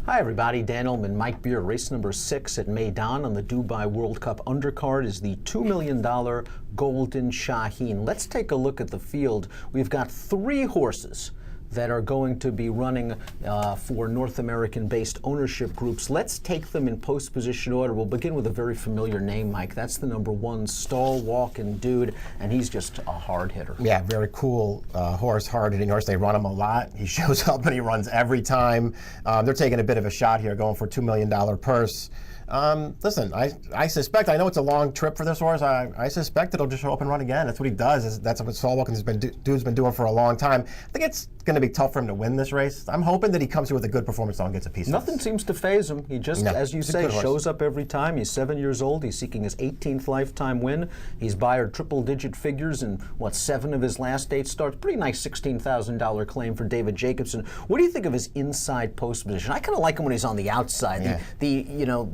Hi everybody, Dan Illman, Mike Beer, race number 6 at Meydan on the Dubai World Cup undercard is the $2 million Golden Shaheen. Let's take a look at the field. We've got 3 horses that are going to be running for North American-based ownership groups. Let's take them in post-position order. We'll begin with a very familiar name, Mike. That's the number 1 stall walking dude, and he's just a hard hitter. Yeah, very cool horse, hard-hitting horse. They run him a lot. He shows up and he runs every time. They're taking a bit of a shot here, going for a $2 million purse. Listen, I suspect, I know it's a long trip for this horse. I suspect it'll just show up and run again. That's what he does. That's what Stall Walking dude's been doing for a long time. I think it's going to be tough for him to win this race. I'm hoping that he comes here with a good performance and gets a piece of Nothing seems to faze him. He just, as you say, shows up every time. He's 7 years old. He's seeking his 18th lifetime win. He's Bayard triple-digit figures in, 7 of his last 8 starts. Pretty nice $16,000 claim for David Jacobson. What do you think of his inside post position? I kind of like him when he's on the outside. Yeah.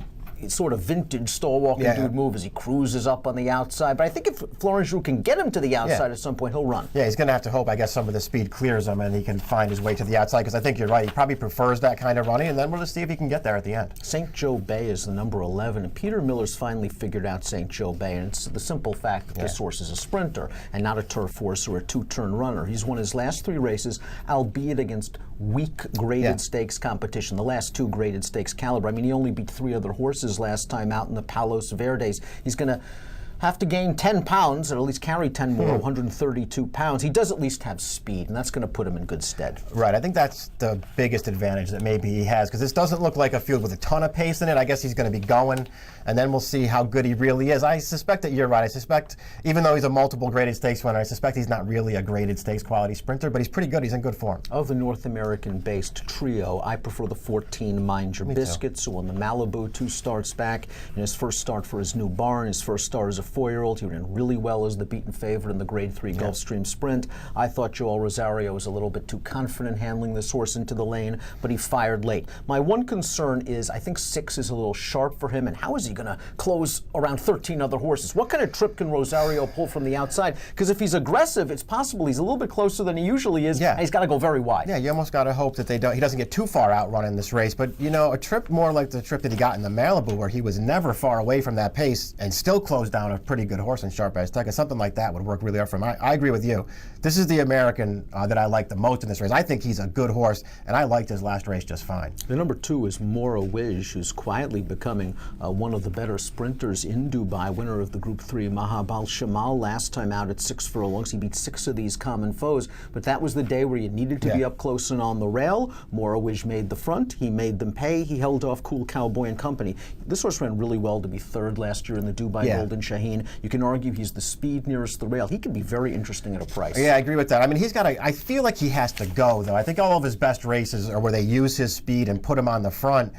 Sort of vintage stall walking dude move as he cruises up on the outside. But I think if Florent Geroux can get him to the outside at some point, he'll run. Yeah, he's going to have to hope, I guess, some of the speed clears him and he can find his way to the outside, because I think you're right. He probably prefers that kind of running, and then we'll just see if he can get there at the end. St. Joe Bay is the number 11, and Peter Miller's finally figured out St. Joe Bay, and it's the simple fact that this horse is a sprinter and not a turf horse or a 2-turn runner. He's won his last 3 races, albeit against weak graded stakes competition, the last 2 graded stakes caliber. I mean, he only beat 3 other horses last time out in the Palos Verdes. He's going to have to gain 10 pounds, or at least carry 10 more, 132 pounds. He does at least have speed, and that's going to put him in good stead. Right, I think that's the biggest advantage that maybe he has, because this doesn't look like a field with a ton of pace in it. I guess he's going to be going, and then we'll see how good he really is. I suspect that you're right. I suspect, even though he's a multiple graded stakes winner, I suspect he's not really a graded stakes quality sprinter, but he's pretty good. He's in good form. Of the North American-based trio, I prefer the 14 Mind Your Biscuits, who won the Malibu 2 starts back in his first start for his new barn, his first start as a 4-year-old. He ran really well as the beaten favorite in the Grade 3 Gulfstream Sprint. I thought Joel Rosario was a little bit too confident handling this horse into the lane, but he fired late. My one concern is I think 6 is a little sharp for him, and how is he going to close around 13 other horses? What kind of trip can Rosario pull from the outside? Because if he's aggressive, it's possible he's a little bit closer than he usually is, and he's got to go very wide. Yeah, you almost got to hope that he doesn't get too far out running this race, but a trip more like the trip that he got in the Malibu, where he was never far away from that pace and still closed down a pretty good horse in Sharp Azteca. Something like that would work really hard for him. I agree with you. This is the American that I like the most in this race. I think he's a good horse, and I liked his last race just fine. The number 2 is Mora Wish, who's quietly becoming one of the better sprinters in Dubai, winner of the Group 3 Mahabal Shamal last time out at 6 furlongs. He beat 6 of these common foes, but that was the day where you needed to be up close and on the rail. Mora Wish made the front. He made them pay. He held off Cool Cowboy and company. This horse ran really well to be 3rd last year in the Dubai Golden Shaheen. You can argue he's the speed nearest the rail. He could be very interesting at a price. Yeah, I agree with that. I mean, I feel like he has to go, though. I think all of his best races are where they use his speed and put him on the front.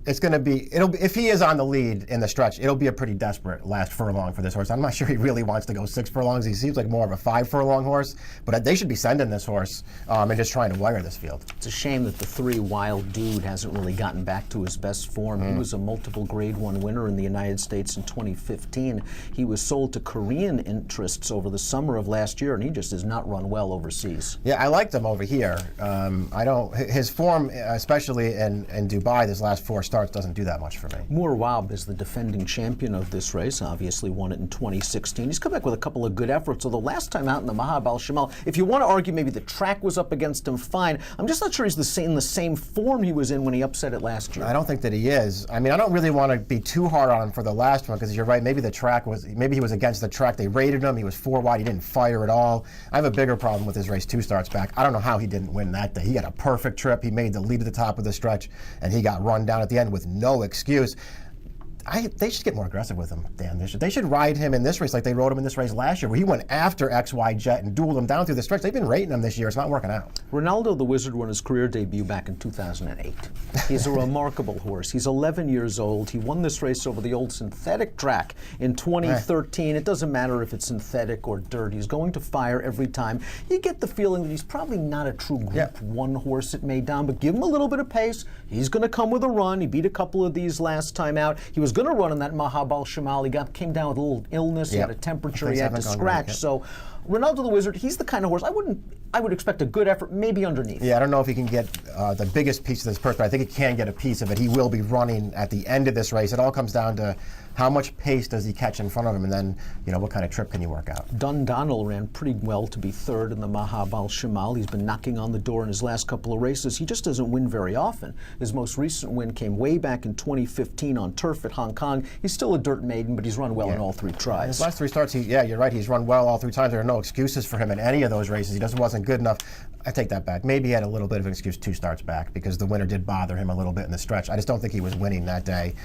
It's going to be, if he is on the lead in the stretch, it'll be a pretty desperate last furlong for this horse. I'm not sure he really wants to go 6 furlongs. He seems like more of a 5 furlong horse, but they should be sending this horse and just trying to wire this field. It's a shame that the 3 Wild Dude hasn't really gotten back to his best form. He was a multiple Grade 1 winner in the United States in 2015. He was sold to Korean interests over the summer of last year, and he just has not run well overseas. Yeah, I liked him over here. His form, especially in Dubai, this last 4 starts, doesn't do that much for me. Moor Wab is the defending champion of this race, obviously won it in 2016. He's come back with a couple of good efforts, although last time out in the Mahabal Shamal, if you want to argue maybe the track was up against him fine, I'm just not sure he's in the same form he was in when he upset it last year. I don't think that he is. I mean, I don't really want to be too hard on him for the last one, because you're right, maybe he was against the track. They rated him, he was 4 wide, he didn't fire at all. I have a bigger problem with his race 2 starts back. I don't know how he didn't win that day. He had a perfect trip. He made the lead at the top of the stretch, and he got run down at the end with no excuse. They should get more aggressive with him, Dan. They should ride him in this race like they rode him in this race last year, where he went after XY Jet and dueled him down through the stretch. They've been rating him this year. It's not working out. Ronaldo the Wizard won his career debut back in 2008. He's a remarkable horse. He's 11 years old. He won this race over the old synthetic track in 2013. It doesn't matter if it's synthetic or dirt. He's going to fire every time. You get the feeling that he's probably not a true Group 1 horse at Meydan, but give him a little bit of pace. He's going to come with a run. He beat a couple of these last time out. He was going to run in that Mahabal Shamal. He came down with a little illness. He had a temperature. He had to scratch. So Ronaldo the Wizard, he's the kind of horse I would expect a good effort, maybe underneath. Yeah, I don't know if he can get the biggest piece of this purse, but I think he can get a piece of it. He will be running at the end of this race. It all comes down to how much pace does he catch in front of him, and then, what kind of trip can you work out? Dundonald ran pretty well to be third in the Mahab al-Shamal. He's been knocking on the door in his last couple of races. He just doesn't win very often. His most recent win came way back in 2015 on turf at Hong Kong. He's still a dirt maiden, but he's run well in all 3 tries. His last 3 starts, you're right, he's run well all 3 times. There are no excuses for him in any of those races. He just wasn't good enough. I take that back. Maybe he had a little bit of an excuse 2 starts back because the winner did bother him a little bit in the stretch. I just don't think he was winning that day.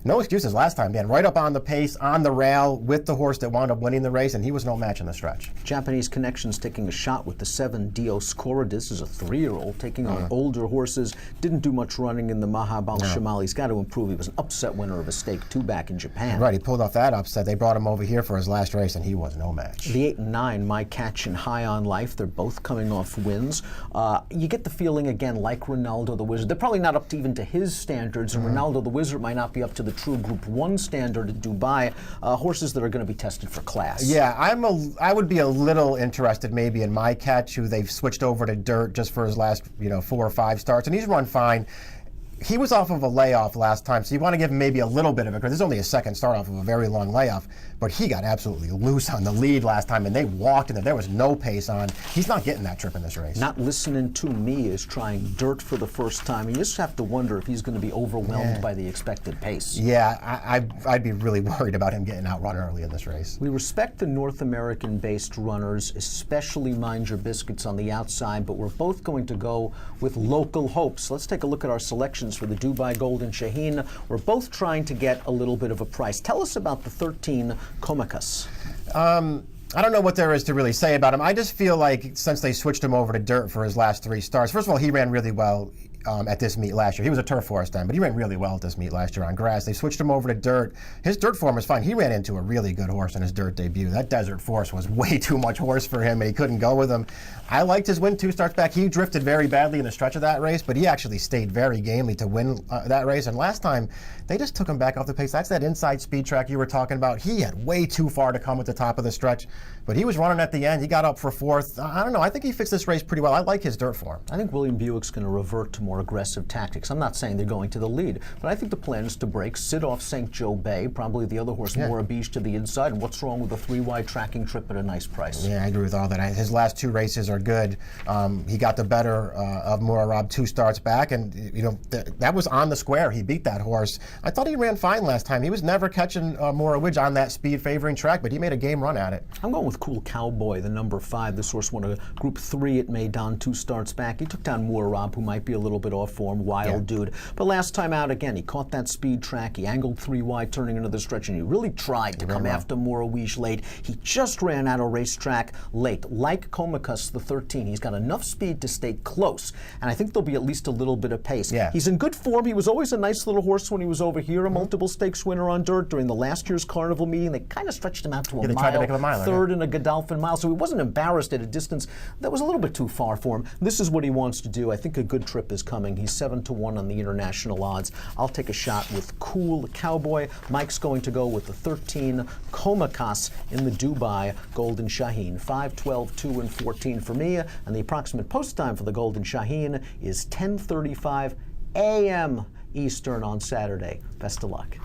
No excuses last time, man. Right up on the pace, on the rail, with the horse that wound up winning the race, and he was no match in the stretch. Japanese Connections taking a shot with the 7 Dioscora. This is a 3-year-old taking on older horses. Didn't do much running in the Mahab al-Shamal. He's got to improve. He was an upset winner of a stake 2 back in Japan. Right, he pulled off that upset. They brought him over here for his last race, and he was no match. The 8 and 9, My Catch and High on Life, they're both coming off wins. You get the feeling, again, like Ronaldo the Wizard, they're probably not up to even to his standards, and Ronaldo the Wizard might not be up to the true Group 1 standard at Dubai. Horses that are going to be tested for class. Yeah, I would be a little interested maybe in My Catch, who they've switched over to dirt just for his last 4 or 5 starts, and he's run fine. He was off of a layoff last time, so you want to give him maybe a little bit of it, because this is only his 2nd start off of a very long layoff. But he got absolutely loose on the lead last time, and they walked in there. There was no pace on. He's not getting that trip in this race. Not Listening to Me is trying dirt for the first time. You just have to wonder if he's going to be overwhelmed by the expected pace. Yeah, I'd be really worried about him getting outrun early in this race. We respect the North American-based runners, especially Mind Your Biscuits on the outside, but we're both going to go with local hopes. Let's take a look at our selections for the Dubai Golden Shaheen. We're both trying to get a little bit of a price. Tell us about the 13 Comacus. I don't know what there is to really say about him. I just feel like since they switched him over to dirt for his last 3 starts, first of all, he ran really well at this meet last year. He was a turf horse then, but he ran really well at this meet last year on grass. They switched him over to dirt. His dirt form was fine. He ran into a really good horse in his dirt debut. That Desert Force was way too much horse for him, and he couldn't go with him. I liked his win 2 starts back. He drifted very badly in the stretch of that race, but he actually stayed very gamely to win that race. And last time, they just took him back off the pace. That's that inside speed track you were talking about. He had way too far to come at the top of the stretch, but he was running at the end. He got up for 4th. I don't know. I think he fixed this race pretty well. I like his dirt form. I think William Buick's going to revert to more aggressive tactics. I'm not saying they're going to the lead, but I think the plan is to break, sit off St. Joe Bay, probably the other horse, Morabige, to the inside. And what's wrong with a 3-wide tracking trip at a nice price? Yeah, I agree with all that. His last 2 races are good. He got the better of Morabige 2 starts back, and that was on the square. He beat that horse. I thought he ran fine last time. He was never catching Morabige on that speed favoring track, but he made a game run at it. I'm going with Cool Cowboy, the number 5. This horse won a Group 3 at Meydan 2 starts back. He took down Morabige, who might be a little bit off form, wild dude. But last time out, again, he caught that speed track. He angled 3-wide turning into the stretch, and he really tried to come after Morabige late. He just ran out of racetrack late. Like Comacus, the 13, he's got enough speed to stay close, and I think there'll be at least a little bit of pace. Yeah. He's in good form. He was always a nice little horse when he was over here, a multiple stakes winner on dirt. During the last year's carnival meeting, they kind of stretched him out to they tried to make him a miler, third in a Godolphin mile, so he wasn't embarrassed at a distance that was a little bit too far for him. This is what he wants to do. I think a good trip is coming. He's 7-1 on the international odds. I'll take a shot with Cool Cowboy. Mike's going to go with the 13 Comacus in the Dubai Golden Shaheen. 5, 12, 2, and 14 for me, and the approximate post time for the Golden Shaheen is 10:35 a.m. Eastern on Saturday. Best of luck.